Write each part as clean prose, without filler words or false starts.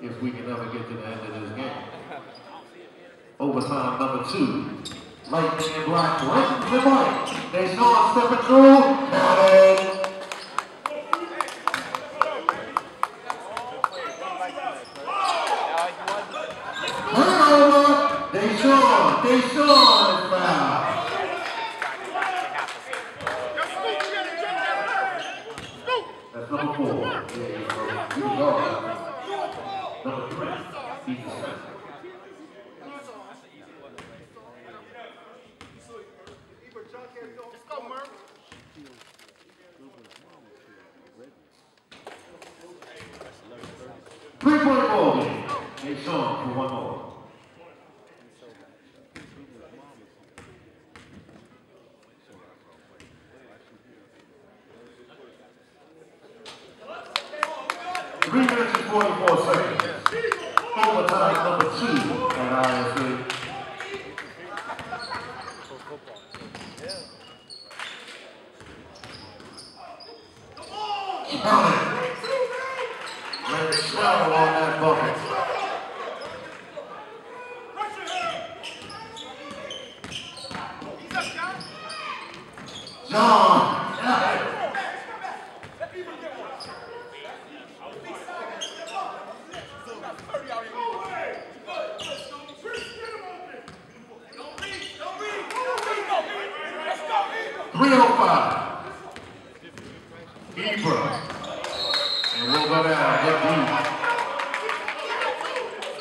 if we can ever get to the end of this game. Overtime number 2. Lightning and Black right to the right. They saw him stepping through. Got it. Turnover. Dayshon is fouled. That's number 4. Number 3. He's the center. Three-point ball game. Dayshon for one more. Three minutes and 44 seconds. Overtime number 2 at IS8. Count it. Cantrell on that bucket. John. 305. Ibra. And we'll go down.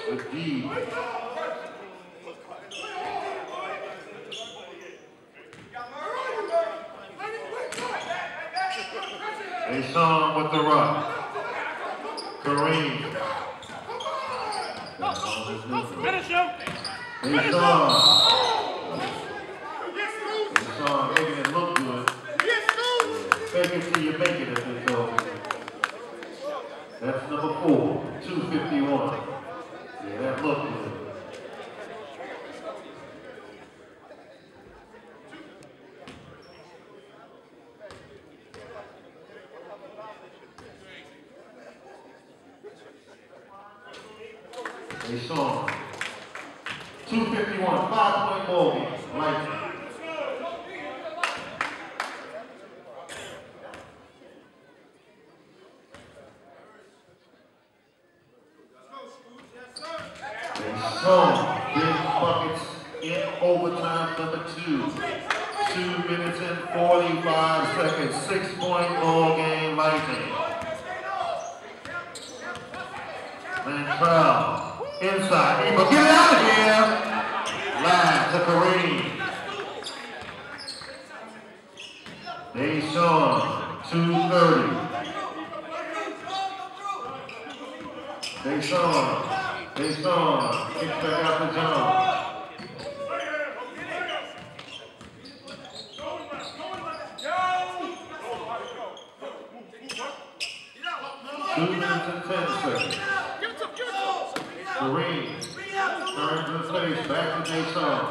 Good D. Faison with the run. Kareem. Finish him. Faison making it look good. Fake it till you make it, as they told me. That's number 4, 251. Yeah, that looked good. Faison. 251, 5-point ball game. Lightning. Big buckets in overtime number 2. 2 minutes and 45 seconds. 6-point ball game. Lightning. Cantrell inside. Ibra, get it out of here. Last to Kareem. Dayshon, 2:30. Dayshon kicks back out to John. 2 minutes and 10 seconds. Kareem turns his face back to Dayshon.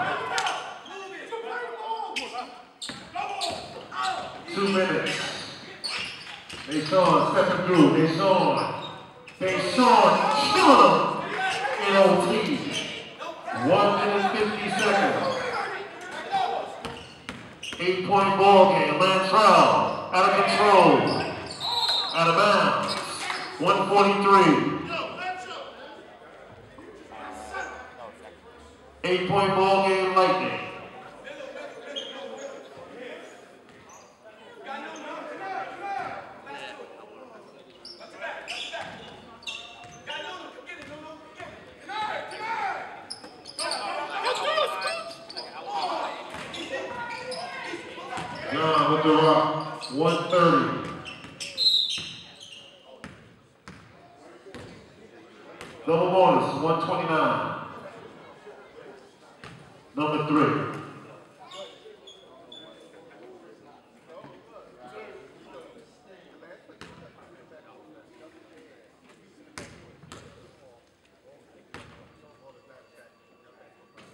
2 minutes. Dayshon stepping through. Dayshon killing him in Ortiz. 1 minute 50 seconds. 8-point ball game. Cantrell out of control. Out of bounds. 143. 8-point ball game. Lightning. John with the rock, 130. Double bonus, 129. Number 3.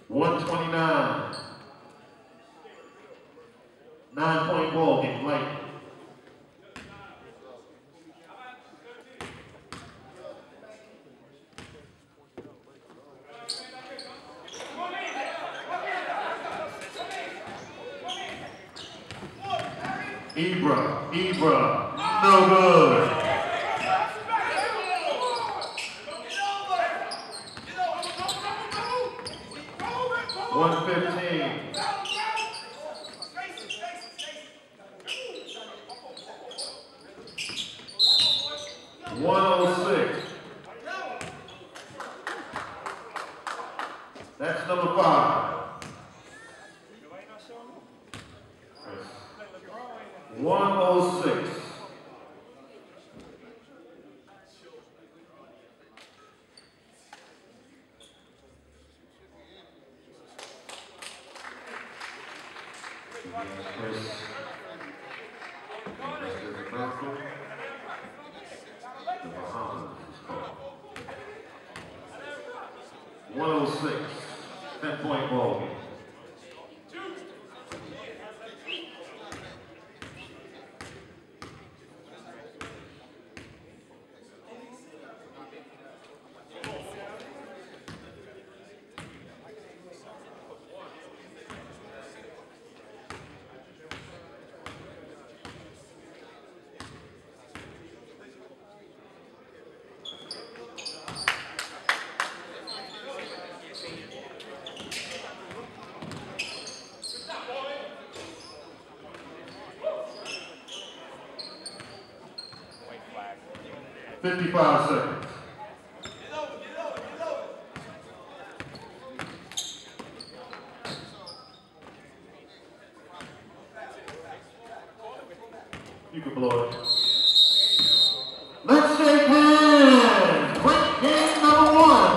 $129. 9-point ball game, Lightning. Ibra, no good. 115. 106. That's number 5. 106. The Bahamas is called. 106. 10-point ball game. 55 seconds.